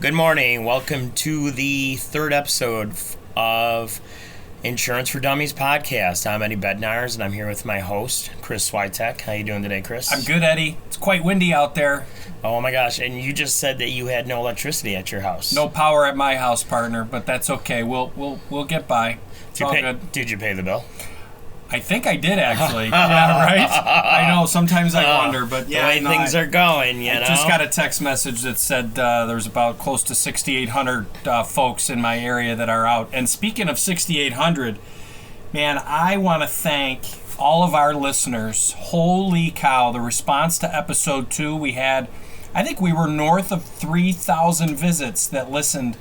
Good morning. Welcome to the third episode of Insurance for Dummies podcast. I'm Eddie Bednars, and I'm here with my host, Chris Switek. How you doing today, Chris? I'm good, Eddie. It's quite windy out there. Oh my gosh, and you just said that you had no electricity at your house. No power at my house, partner, but that's okay. We'll get by. It's all good. Did you pay the bill? I think I did, actually. Yeah, right? I know. Sometimes I wonder, but yeah. The way things are going, you know? I just got a text message that said there's about close to 6,800 folks in my area that are out. And speaking of 6,800, man, I want to thank all of our listeners. Holy cow, the response to episode 2, I think we were north of 3,000 visits that listened.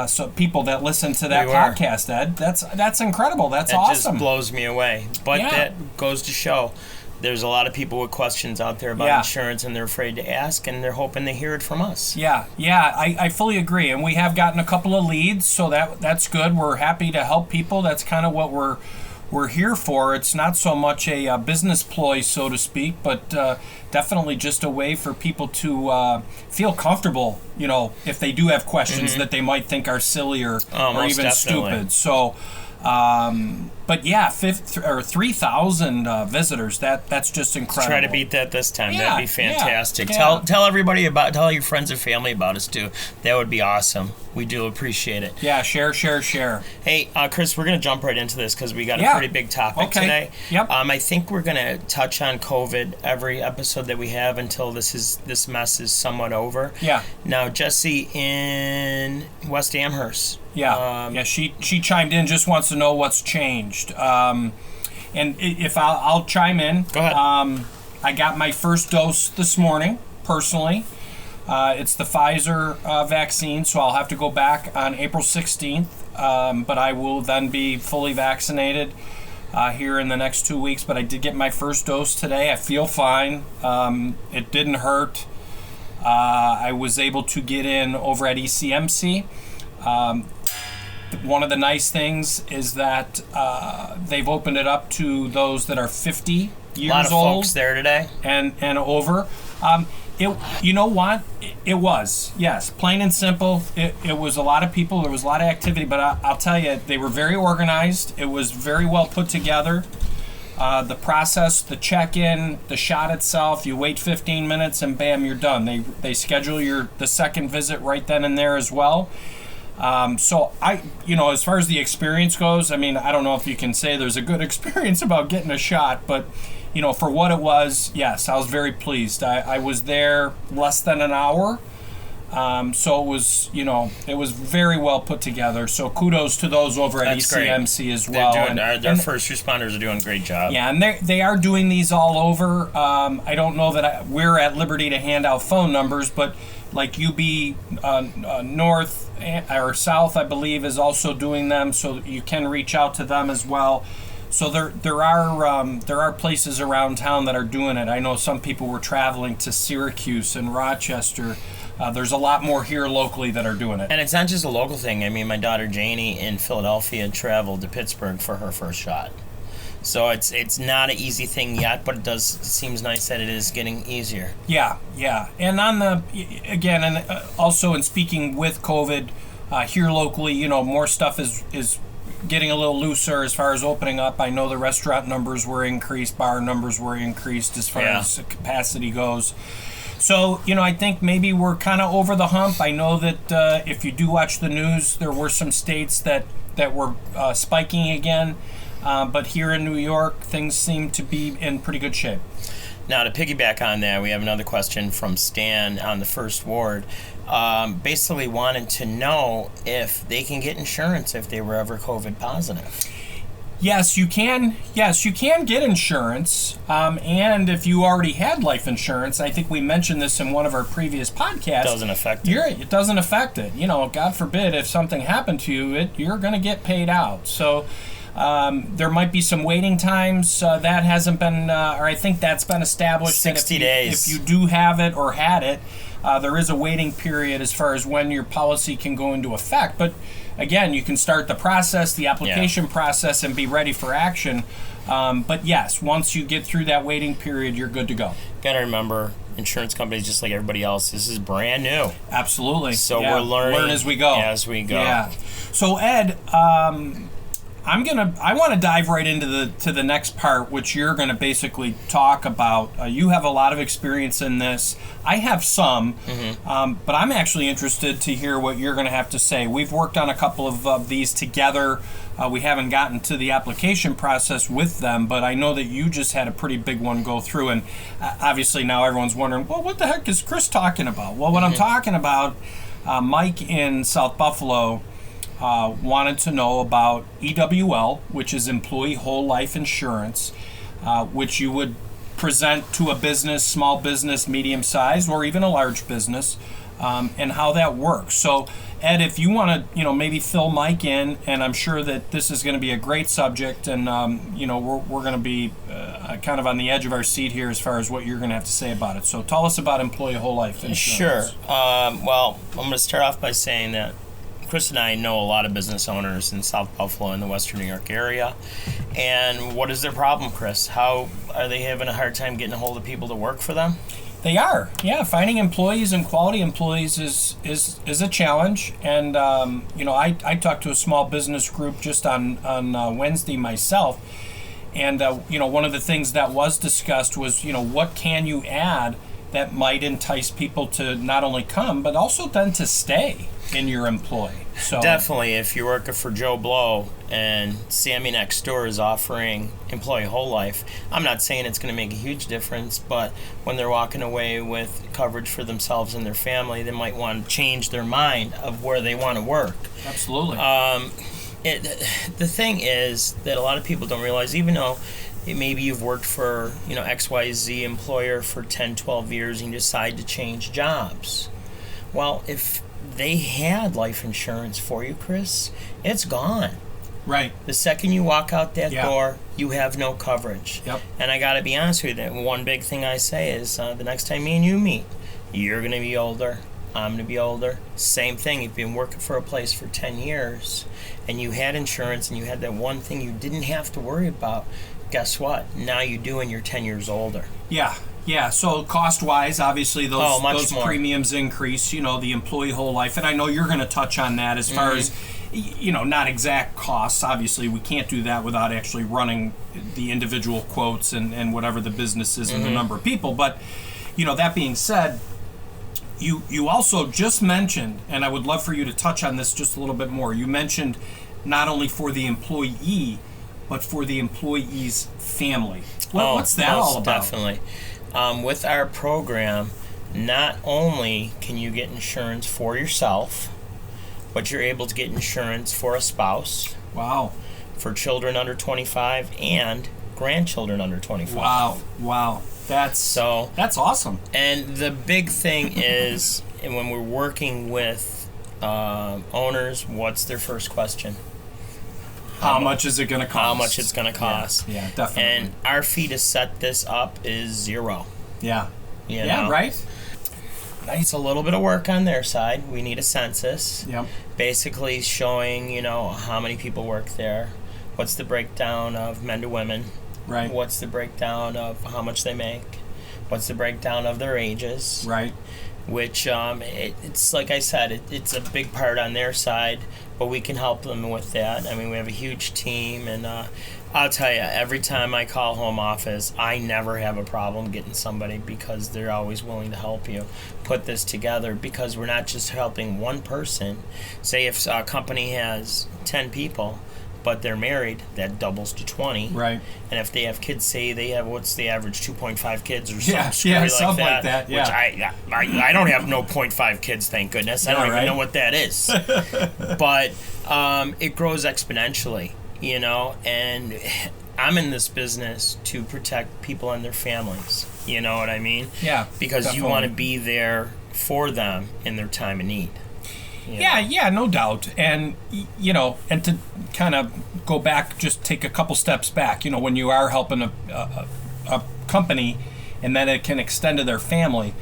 So people that listen to that podcast, Ed, that's incredible. That's awesome. It just blows me away. But that goes to show there's a lot of people with questions out there about insurance, and they're afraid to ask, and they're hoping they hear it from us. Yeah, I fully agree. And we have gotten a couple of leads, so that's good. We're happy to help people. That's kind of what we're here for. It's not so much a business ploy, so to speak, but definitely just a way for people to feel comfortable, if they do have questions that they might think are silly or even stupid. So, but yeah, 3,000 visitors. That's just incredible. Try to beat that this time. That'd be fantastic. Yeah. Tell everybody tell your friends and family about us too. That would be awesome. We do appreciate it. Yeah, share. Hey, Chris, we're going to jump right into this because we got a pretty big topic today. Yep. I think we're going to touch on COVID every episode that we have until this mess is somewhat over. Yeah. Now, Jesse in West Amherst. Yeah. She chimed in. Just wants to know what's changed. And if I'll chime in. Go ahead. I got my first dose this morning, personally. It's the Pfizer vaccine, so I'll have to go back on April 16th, but I will then be fully vaccinated here in the next 2 weeks. But I did get my first dose today. I feel fine. It didn't hurt. I was able to get in over at ECMC. One of the nice things is that they've opened it up to those that are 50 years old. A lot of folks there today. And over. You know what? It was, yes, plain and simple. It was a lot of people. There was a lot of activity, but I'll tell you, they were very organized. It was very well put together. The process, the check-in, the shot itself, you wait 15 minutes and bam, you're done. They schedule the second visit right then and there as well. So as far as the experience goes, I mean, I don't know if you can say there's a good experience about getting a shot, but for what it was, yes, I was very pleased. I was there less than an hour. So it was very well put together. So kudos to those over at ECMC as well. Their first responders are doing a great job. Yeah, and they are doing these all over. I don't know that we're at liberty to hand out phone numbers, but like UB North or South, I believe, is also doing them, so you can reach out to them as well. So there are places around town that are doing it. I know some people were traveling to Syracuse and Rochester. There's a lot more here locally that are doing it. And it's not just a local thing. I mean, my daughter Janie in Philadelphia traveled to Pittsburgh for her first shot. So it's not an easy thing yet, but it seems nice that it is getting easier. Yeah. And also in speaking with COVID, here locally, more stuff is getting a little looser as far as opening up. I know the restaurant numbers were increased, bar numbers were increased as far as capacity goes. So, I think maybe we're kind of over the hump. I know that if you do watch the news, there were some states that were spiking again. But here in New York, things seem to be in pretty good shape. Now, to piggyback on that, we have another question from Stan on the First Ward. Basically wanted to know if they can get insurance if they were ever COVID positive. Yes, you can. Yes, you can get insurance. And if you already had life insurance, I think we mentioned this in one of our previous podcasts. It doesn't affect it. It doesn't affect it. God forbid if something happened to you, you're going to get paid out. So there might be some waiting times. That hasn't been, or I think that's been established. 60 days. If you do have it or had it, there is a waiting period as far as when your policy can go into effect. But again, you can start the process, the application process, and be ready for action. But yes, once you get through that waiting period, you're good to go. Got to remember, insurance companies just like everybody else. This is brand new. Absolutely. So yeah. we're learning Learn as we go. Yeah. So Ed, I want to dive right into the next part, which you're going to basically talk about. You have a lot of experience in this. I have some, but I'm actually interested to hear what you're going to have to say. We've worked on a couple of these together. We haven't gotten to the application process with them, but I know that you just had a pretty big one go through, and obviously now everyone's wondering, well, what the heck is Chris talking about? Well, what I'm talking about, Mike in South Buffalo wanted to know about EWL, which is Employee Whole Life Insurance, which you would present to a business, small business, medium size, or even a large business, and how that works. So, Ed, if you want to, maybe fill Mike in, and I'm sure that this is going to be a great subject, and we're going to be kind of on the edge of our seat here as far as what you're going to have to say about it. So, tell us about Employee Whole Life Insurance. Sure. Well, I'm going to start off by saying that Chris and I know a lot of business owners in South Buffalo and the Western New York area. And what is their problem, Chris? How are they having a hard time getting a hold of people to work for them? They are. Yeah, finding employees and quality employees is a challenge. And, I talked to a small business group just on Wednesday myself. And, one of the things that was discussed was, what can you add that might entice people to not only come, but also then to stay in your employ. So definitely, if you're working for Joe Blow and Sammy next door is offering Employee Whole Life, I'm not saying it's going to make a huge difference, but when they're walking away with coverage for themselves and their family, they might want to change their mind of where they want to work. Absolutely. The thing is that a lot of people don't realize, even though maybe you've worked for XYZ employer for 10, 12 years and you decide to change jobs. Well, if they had life insurance for you, Chris, it's gone. Right. The second you walk out that door, you have no coverage. Yep. And I got to be honest with you, one big thing I say is the next time me and you meet, you're going to be older, I'm going to be older. Same thing, if you've been working for a place for 10 years and you had insurance and you had that one thing you didn't have to worry about, guess what? Now you do and you're 10 years older. Yeah, so cost-wise, obviously those more. Premiums increase, the employee whole life. And I know you're going to touch on that as far as, not exact costs. Obviously, we can't do that without actually running the individual quotes and whatever the business is and the number of people. But, that being said, you also just mentioned, and I would love for you to touch on this just a little bit more, you mentioned not only for the employee, but for the employee's family. What's that all about? Definitely. With our program, not only can you get insurance for yourself, but you're able to get insurance for a spouse. Wow. For children under 25 and grandchildren under 25. Wow. That's awesome. And the big thing is, and when we're working with owners, what's their first question? How much is it going to cost? How much it's going to cost. Yeah, definitely. And our fee to set this up is $0. Yeah. Yeah, right? It's a little bit of work on their side. We need a census. Yep. Basically showing, how many people work there. What's the breakdown of men to women? Right. What's the breakdown of how much they make? What's the breakdown of their ages? Right. Which, it's like I said, it's a big part on their side, but we can help them with that. I mean, we have a huge team, and I'll tell you, every time I call home office, I never have a problem getting somebody because they're always willing to help you put this together, because we're not just helping one person. Say if a company has 10 people, but they're married, that doubles to 20. Right. And if they have kids, say they have, what's the average, 2.5 kids or something something like that. Which I don't have no 0.5 kids, thank goodness. I don't even know what that is. But it grows exponentially, and I'm in this business to protect people and their families. You know what I mean? Yeah. Because definitely. You want to be there for them in their time of need. Yeah, no doubt. And, and to kind of go back, just take a couple steps back, when you are helping a company and then it can extend to their family,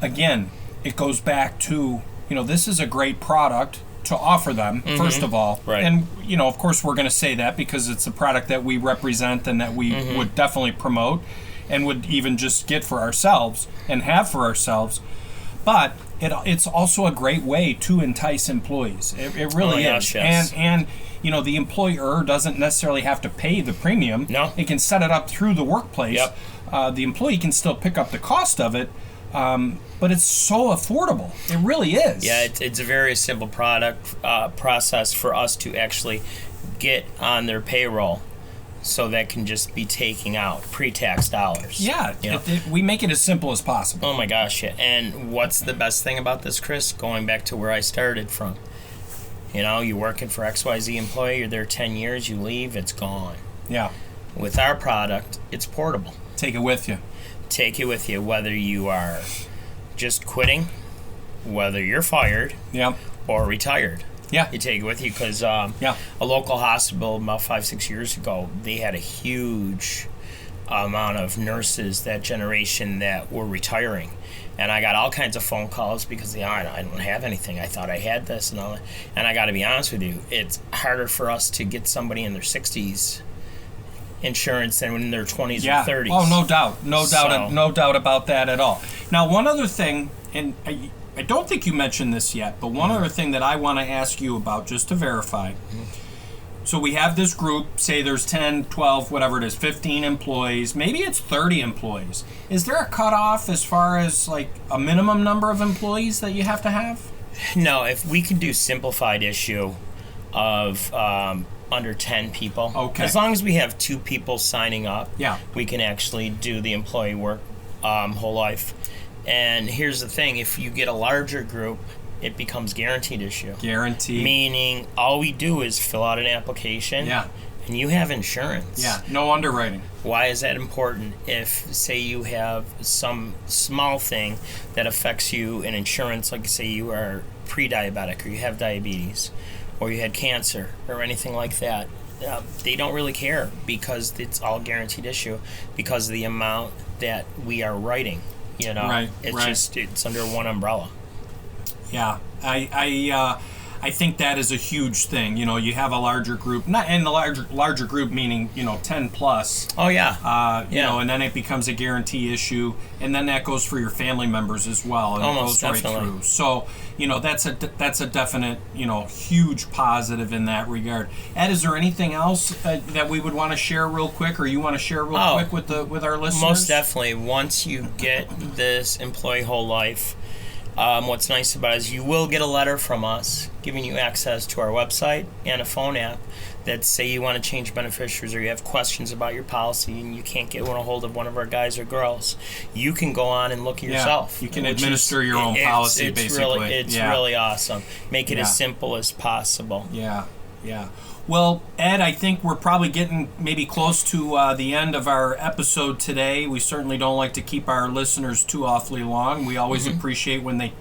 again, it goes back to, this is a great product to offer them, first of all. Right. And, of course, we're going to say that because it's a product that we represent and that we would definitely promote. and would even just get for ourselves and have for ourselves. But it's also a great way to entice employees. It really is. Yes. And the employer doesn't necessarily have to pay the premium. No. It can set it up through the workplace. Yep. The employee can still pick up the cost of it, but it's so affordable. It really is. Yeah, it's a very simple process for us to actually get on their payroll, so that can just be taking out pre-tax dollars. Yeah, we make it as simple as possible. Oh my gosh, yeah. And what's the best thing about this, Chris? Going back to where I started from. You're working for XYZ employee, you're there 10 years, you leave, it's gone. Yeah. With our product, it's portable. Take it with you. Take it with you, whether you are just quitting, whether you're fired, yeah, or retired. Yeah. You take it with you because a local hospital about 5-6 years ago, they had a huge amount of nurses that generation that were retiring. And I got all kinds of phone calls because I don't have anything. I thought I had this and all that. And I got to be honest with you, it's harder for us to get somebody in their 60s insurance than in their 20s or 30s. Oh, no doubt. No doubt about that at all. Now, one other thing, and I don't think you mentioned this yet, but one other thing that I want to ask you about just to verify. So we have this group, say there's 10, 12, whatever it is, 15 employees. Maybe it's 30 employees. Is there a cutoff as far as like a minimum number of employees that you have to have? No, if we can do simplified issue of under 10 people. Okay. As long as we have 2 people signing up, yeah, we can actually do the employee work whole life. And here's the thing, if you get a larger group, it becomes guaranteed issue. Guaranteed. Meaning all we do is fill out an application, and you have insurance. Yeah, no underwriting. Why is that important? If, say, you have some small thing that affects you in insurance, like say you are pre-diabetic or you have diabetes or you had cancer or anything like that, they don't really care because it's all guaranteed issue because of the amount that we are writing. Right, it's under one umbrella. Yeah, I think that is a huge thing. You have a larger group, not in the larger group meaning 10 plus. Oh yeah. And then it becomes a guarantee issue, and then that goes for your family members as well, and almost it goes definitely. Right through. So that's a definite huge positive in that regard. Ed, is there anything else that we would want to share real quick, or you want to share real quick with our listeners? Most definitely. Once you get this employee whole life. What's nice about it is you will get a letter from us giving you access to our website and a phone app that say you want to change beneficiaries or you have questions about your policy and you can't get a hold of one of our guys or girls. You can go on and look yourself. You can administer your own policy, basically. It's really awesome. Make it as simple as possible. Yeah. Well, Ed, I think we're probably getting maybe close to the end of our episode today. We certainly don't like to keep our listeners too awfully long. We always appreciate when they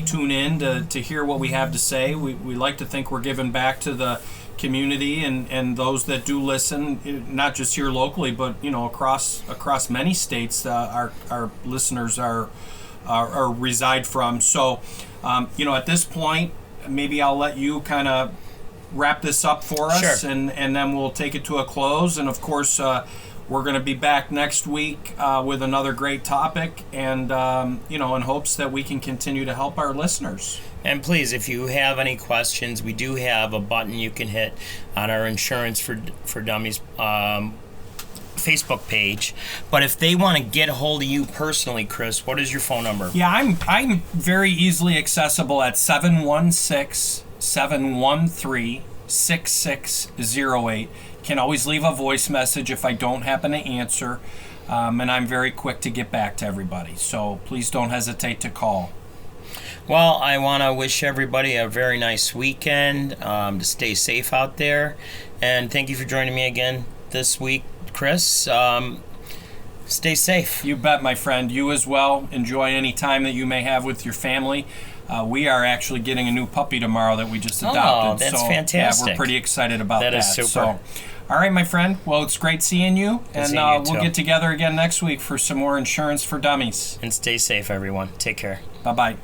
tune in to hear what we have to say. We like to think we're giving back to the community and those that do listen, not just here locally, but across many states. Our listeners are reside from. So, at this point, maybe I'll let you kind of wrap this up for us, sure. and then we'll take it to a close. And of course, we're going to be back next week with another great topic, and in hopes that we can continue to help our listeners. And please, if you have any questions, we do have a button you can hit on our Insurance for Dummies Facebook page. But if they want to get a hold of you personally, Chris, what is your phone number? Yeah, I'm very easily accessible at 716-713-6608. Can always leave a voice message if I don't happen to answer, and I'm very quick to get back to everybody. So please don't hesitate to call. Well, I want to wish everybody a very nice weekend, to stay safe out there, and thank you for joining me again this week, Chris. Stay safe. You bet, my friend. You as well. Enjoy any time that you may have with your family. We are actually getting a new puppy tomorrow that we just adopted. Oh, that's fantastic. Yeah, we're pretty excited about that. That is super. So, all right, my friend. Well, it's great seeing you. And we'll get together again next week for some more Insurance for Dummies. And stay safe, everyone. Take care. Bye-bye.